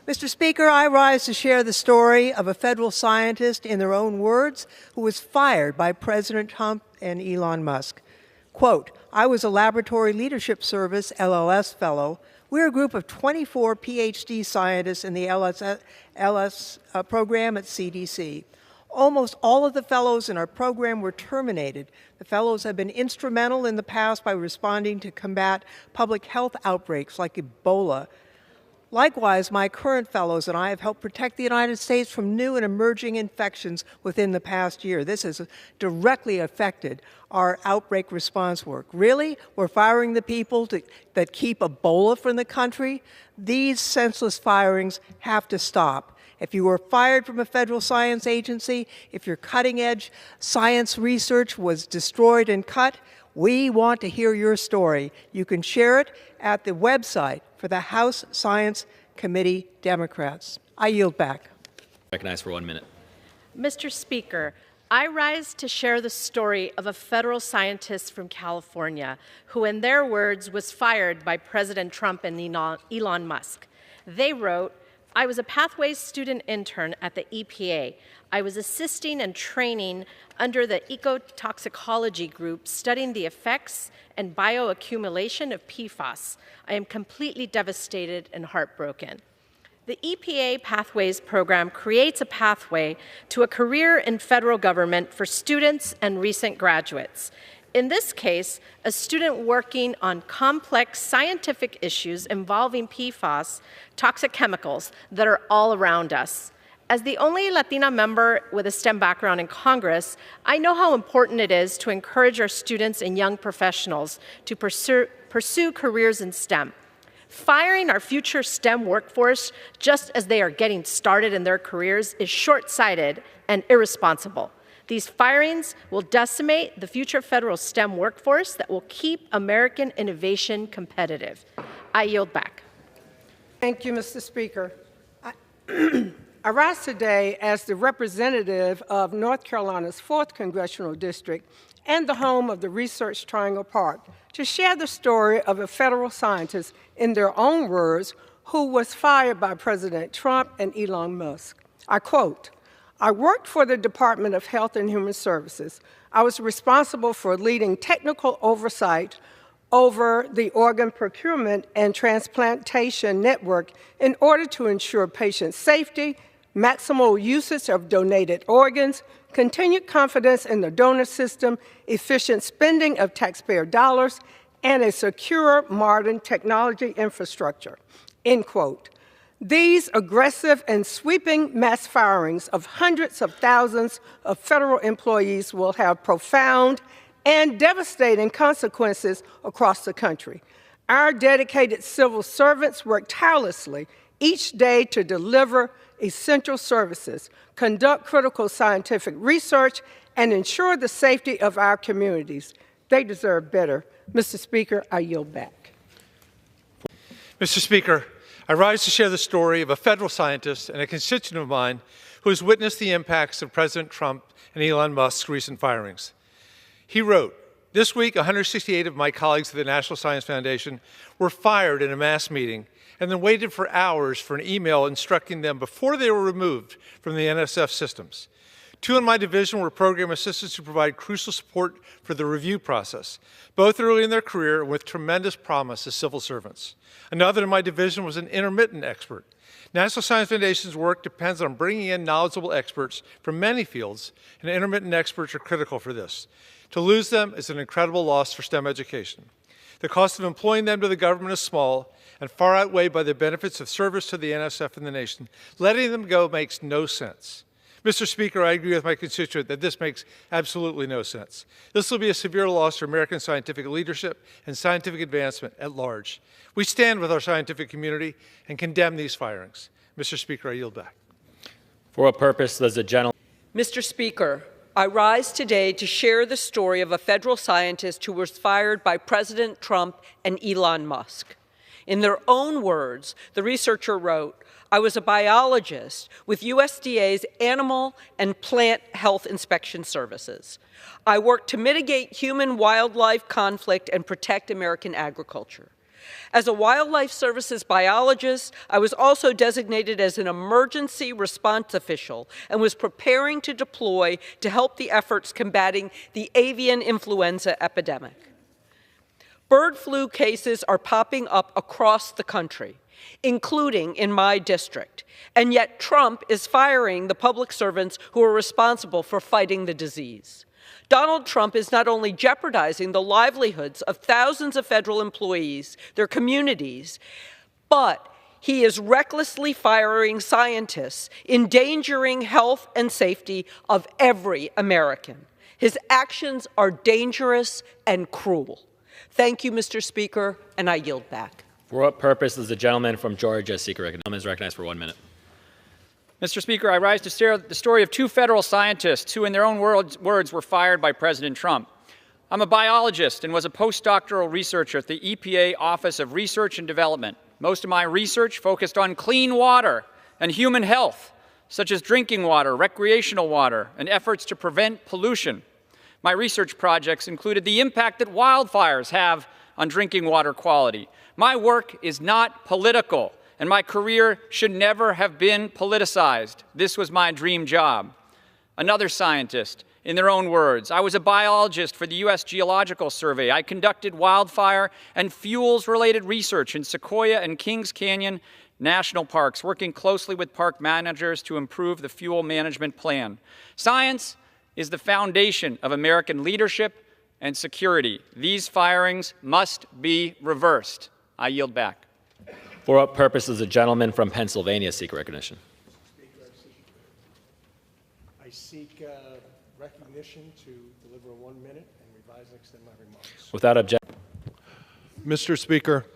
Mr. Speaker, I rise to share the story of a federal scientist, in their own words, who was fired by President Trump and Elon Musk. Quote, I was a Laboratory Leadership Service, LLS fellow. We're a group of 24 PhD scientists in the LS program at CDC. Almost all of the fellows in our program were terminated. The fellows have been instrumental in the past by responding to combat public health outbreaks like Ebola. Likewise, my current fellows and I have helped protect the United States from new and emerging infections within the past year. This has directly affected our outbreak response work. Really? We're firing the people that keep Ebola from the country? These senseless firings have to stop. If you were fired from a federal science agency, if your cutting-edge science research was destroyed and cut, we want to hear your story. You can share it at the website for the House Science Committee Democrats. I yield back. Recognized for 1 minute. Mr. Speaker, I rise to share the story of a federal scientist from California who, in their words, was fired by President Trump and Elon Musk. They wrote, I was a Pathways student intern at the EPA. I was assisting and training under the ecotoxicology group studying the effects and bioaccumulation of PFAS. I am completely devastated and heartbroken. The EPA Pathways program creates a pathway to a career in federal government for students and recent graduates. In this case, a student working on complex scientific issues involving PFAS, toxic chemicals that are all around us. As the only Latina member with a STEM background in Congress, I know how important it is to encourage our students and young professionals to pursue careers in STEM. Firing our future STEM workforce just as they are getting started in their careers is short-sighted and irresponsible. These firings will decimate the future federal STEM workforce that will keep American innovation competitive. I yield back. Thank you, Mr. Speaker. I rise today as the representative of North Carolina's 4th Congressional District and the home of the Research Triangle Park to share the story of a federal scientist, in their own words, who was fired by President Trump and Elon Musk. I quote, I worked for the Department of Health and Human Services. I was responsible for leading technical oversight over the organ procurement and transplantation network in order to ensure patient safety, maximal usage of donated organs, continued confidence in the donor system, efficient spending of taxpayer dollars, and a secure modern technology infrastructure, end quote. These aggressive and sweeping mass firings of hundreds of thousands of federal employees will have profound and devastating consequences across the country. Our dedicated civil servants work tirelessly each day to deliver essential services, conduct critical scientific research, and ensure the safety of our communities. They deserve better. Mr. Speaker, I yield back. Mr. Speaker, I rise to share the story of a federal scientist and a constituent of mine who has witnessed the impacts of President Trump and Elon Musk's recent firings. He wrote, this week, 168 of my colleagues at the National Science Foundation were fired in a mass meeting and then waited for hours for an email instructing them before they were removed from the NSF systems. 2 in my division were program assistants who provide crucial support for the review process, both early in their career and with tremendous promise as civil servants. Another in my division was an intermittent expert. National Science Foundation's work depends on bringing in knowledgeable experts from many fields, and intermittent experts are critical for this. To lose them is an incredible loss for STEM education. The cost of employing them to the government is small and far outweighed by the benefits of service to the NSF and the nation. Letting them go makes no sense. Mr. Speaker, I agree with my constituent that this makes absolutely no sense. This will be a severe loss for American scientific leadership and scientific advancement at large. We stand with our scientific community and condemn these firings. Mr. Speaker, I yield back. For what purpose does the gentleman? Mr. Speaker, I rise today to share the story of a federal scientist who was fired by President Trump and Elon Musk. In their own words, the researcher wrote, I was a biologist with USDA's Animal and Plant Health Inspection Services. I worked to mitigate human-wildlife conflict and protect American agriculture. As a Wildlife Services biologist, I was also designated as an emergency response official and was preparing to deploy to help the efforts combating the avian influenza epidemic. Bird flu cases are popping up across the country, including in my district, and yet Trump is firing the public servants who are responsible for fighting the disease. Donald Trump is not only jeopardizing the livelihoods of thousands of federal employees, their communities, but he is recklessly firing scientists, endangering health and safety of every American. His actions are dangerous and cruel. Thank you, Mr. Speaker, and I yield back. For what purpose does the gentleman from Georgia seek recognition? The gentleman is recognized for 1 minute. Mr. Speaker, I rise to share the story of two federal scientists who, in their own words, were fired by President Trump. I'm a biologist and was a postdoctoral researcher at the EPA Office of Research and Development. Most of my research focused on clean water and human health, such as drinking water, recreational water, and efforts to prevent pollution. My research projects included the impact that wildfires have on drinking water quality. My work is not political, and my career should never have been politicized. This was my dream job. Another scientist, in their own words, I was a biologist for the U.S. Geological Survey. I conducted wildfire and fuels-related research in Sequoia and Kings Canyon National Parks, working closely with park managers to improve the fuel management plan. Science is the foundation of American leadership and security. These firings must be reversed. I yield back. For what purpose does the gentleman from Pennsylvania seek recognition? I seek recognition to deliver 1 minute and revise and extend my remarks. Without objection. Mr. Speaker,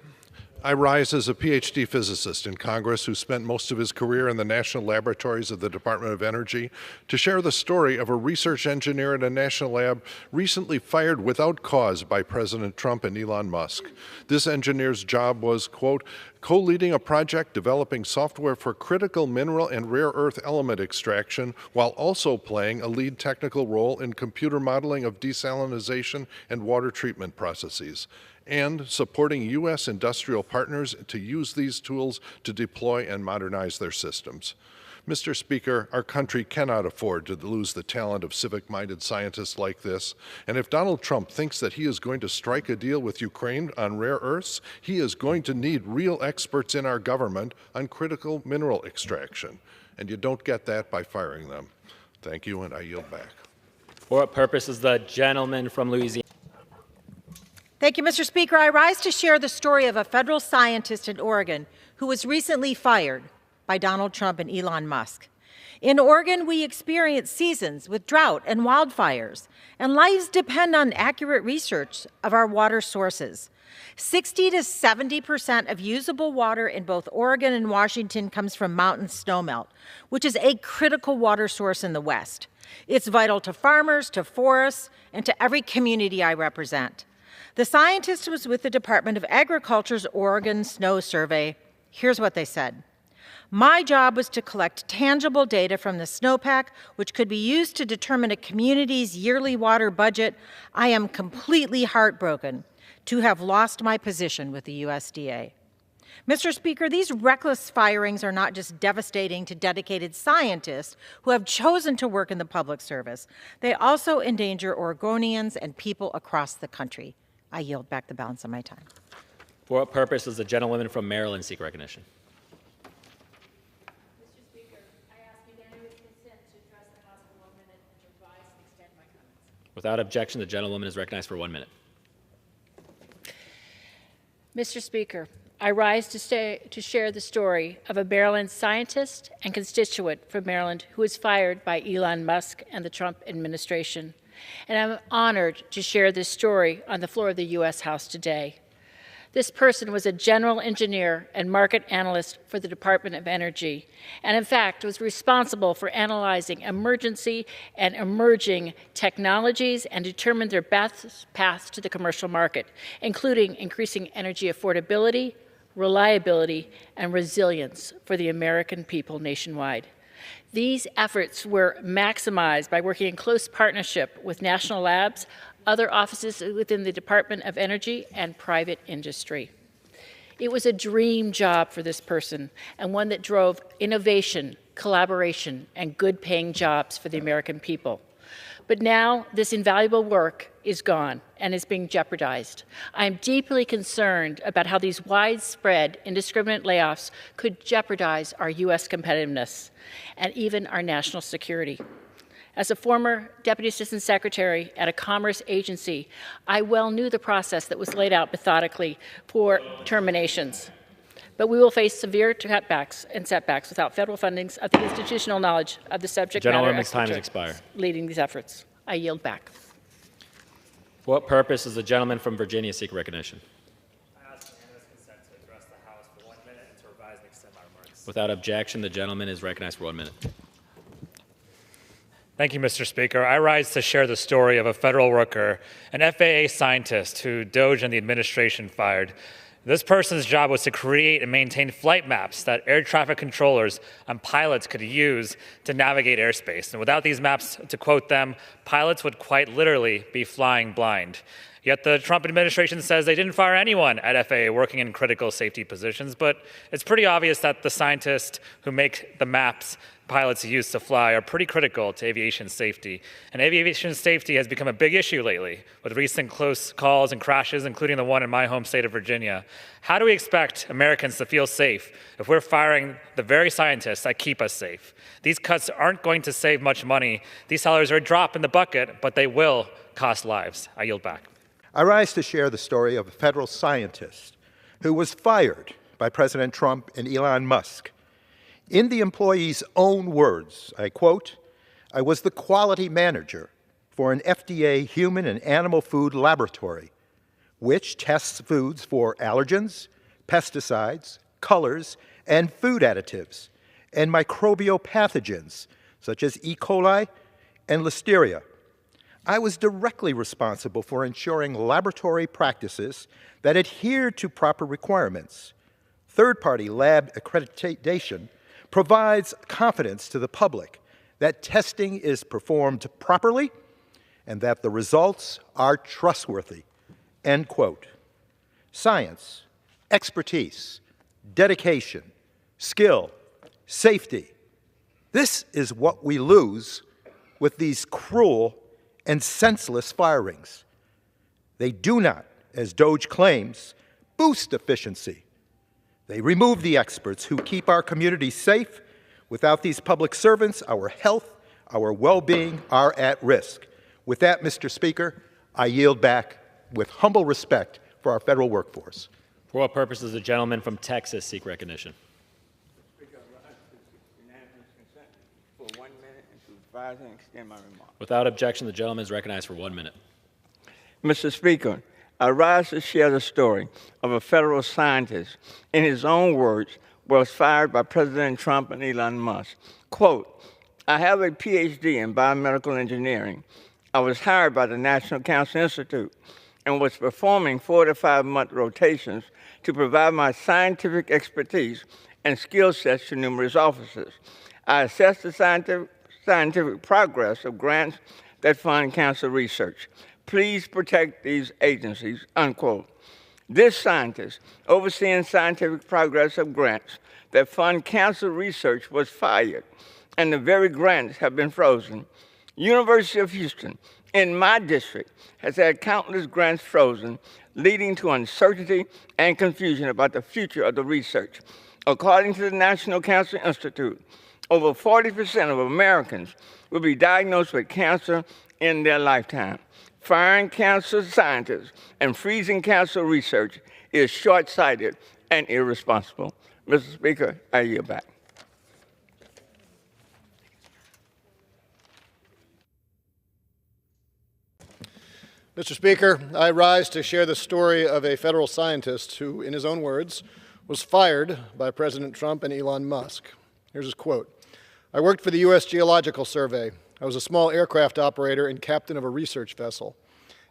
I rise as a PhD physicist in Congress who spent most of his career in the national laboratories of the Department of Energy to share the story of a research engineer at a national lab recently fired without cause by President Trump and Elon Musk. This engineer's job was, quote, co-leading a project developing software for critical mineral and rare earth element extraction while also playing a lead technical role in computer modeling of desalination and water treatment processes, and supporting U.S. industrial partners to use these tools to deploy and modernize their systems. Mr. Speaker, our country cannot afford to lose the talent of civic-minded scientists like this, and if Donald Trump thinks that he is going to strike a deal with Ukraine on rare earths, he is going to need real experts in our government on critical mineral extraction, and you don't get that by firing them. Thank you, and I yield back. For what purpose does the gentleman from Louisiana? Thank you, Mr. Speaker. I rise to share the story of a federal scientist in Oregon who was recently fired by Donald Trump and Elon Musk. In Oregon, we experience seasons with drought and wildfires, and lives depend on accurate research of our water sources. 60 to 70% of usable water in both Oregon and Washington comes from mountain snowmelt, which is a critical water source in the West. It's vital to farmers, to forests, and to every community I represent. The scientist was with the Department of Agriculture's Oregon Snow Survey. Here's what they said. My job was to collect tangible data from the snowpack, which could be used to determine a community's yearly water budget. I am completely heartbroken to have lost my position with the USDA. Mr. Speaker, these reckless firings are not just devastating to dedicated scientists who have chosen to work in the public service. They also endanger Oregonians and people across the country. I yield back the balance of my time. For what purpose does the gentlewoman from Maryland seek recognition? Mr. Speaker, I ask unanimous consent to address the House for 1 minute and to revise and extend my comments. Without objection, the gentlewoman is recognized for 1 minute. Mr. Speaker, I rise to share the story of a Maryland scientist and constituent from Maryland who was fired by Elon Musk and the Trump administration. And I'm honored to share this story on the floor of the U.S. House today. This person was a general engineer and market analyst for the Department of Energy, and in fact was responsible for analyzing emergency and emerging technologies and determined their best paths to the commercial market, including increasing energy affordability, reliability, and resilience for the American people nationwide. These efforts were maximized by working in close partnership with national labs, other offices within the Department of Energy, and private industry. It was a dream job for this person, and one that drove innovation, collaboration, and good-paying jobs for the American people. But now this invaluable work is gone and is being jeopardized. I am deeply concerned about how these widespread, indiscriminate layoffs could jeopardize our U.S. competitiveness and even our national security. As a former Deputy Assistant Secretary at a commerce agency, I well knew the process that was laid out methodically for terminations. But we will face severe cutbacks and setbacks without federal fundings of the institutional knowledge of the subject matter experts leading these efforts. I yield back. For what purpose does the gentleman from Virginia seek recognition? I ask unanimous consent to address the House for 1 minute and to revise and extend my remarks. Without objection, the gentleman is recognized for 1 minute. Thank you, Mr. Speaker. I rise to share the story of a federal worker, an FAA scientist who DOGE and the administration fired. This person's job was to create and maintain flight maps that air traffic controllers and pilots could use to navigate airspace. And without these maps, to quote them, pilots would quite literally be flying blind. Yet the Trump administration says they didn't fire anyone at FAA working in critical safety positions, but it's pretty obvious that the scientists who make the maps pilots use to fly are pretty critical to aviation safety. And aviation safety has become a big issue lately, with recent close calls and crashes, including the one in my home state of Virginia. How do we expect Americans to feel safe if we're firing the very scientists that keep us safe? These cuts aren't going to save much money. These salaries are a drop in the bucket, but they will cost lives. I yield back. I rise to share the story of a federal scientist who was fired by President Trump and Elon Musk. In the employee's own words, I quote, "I was the quality manager for an FDA human and animal food laboratory, which tests foods for allergens, pesticides, colors, and food additives, and microbial pathogens such as E. coli and Listeria. I was directly responsible for ensuring laboratory practices that adhered to proper requirements. Third-party lab accreditation provides confidence to the public that testing is performed properly and that the results are trustworthy." End quote. Science, expertise, dedication, skill, safety. This is what we lose with these cruel and senseless firings. They do not, as DOGE claims, boost efficiency. They remove the experts who keep our communities safe. Without these public servants, our health, our well-being are at risk. With that, Mr. Speaker, I yield back with humble respect for our federal workforce. For what purpose does the gentleman from Texas seek recognition? Speaker, I rise to unanimous consent for 1 minute and to revise and extend my remarks. Without objection, the gentleman is recognized for 1 minute. Mr. Speaker, I rise to share the story of a federal scientist, in his own words, was fired by President Trump and Elon Musk. Quote, "I have a PhD in biomedical engineering. I was hired by the National Cancer Institute and was performing 4 to 5 month rotations to provide my scientific expertise and skill sets to numerous offices. I assess the scientific progress of grants that fund cancer research. Please protect these agencies," unquote. This scientist, overseeing scientific progress of grants that fund cancer research, was fired, and the very grants have been frozen. University of Houston, in my district, has had countless grants frozen, leading to uncertainty and confusion about the future of the research. According to the National Cancer Institute, over 40% of Americans will be diagnosed with cancer in their lifetime. Firing cancer scientists and freezing cancer research is short-sighted and irresponsible. Mr. Speaker, I yield back. Mr. Speaker, I rise to share the story of a federal scientist who, in his own words, was fired by President Trump and Elon Musk. Here's his quote. "I worked for the U.S. Geological Survey. I was a small aircraft operator and captain of a research vessel.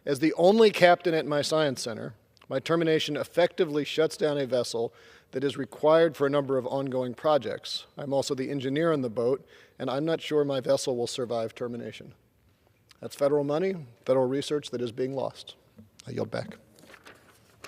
As the only captain at my science center, my termination effectively shuts down a vessel that is required for a number of ongoing projects. I'm also the engineer on the boat, and I'm not sure my vessel will survive termination." That's federal money, federal research that is being lost. I yield back.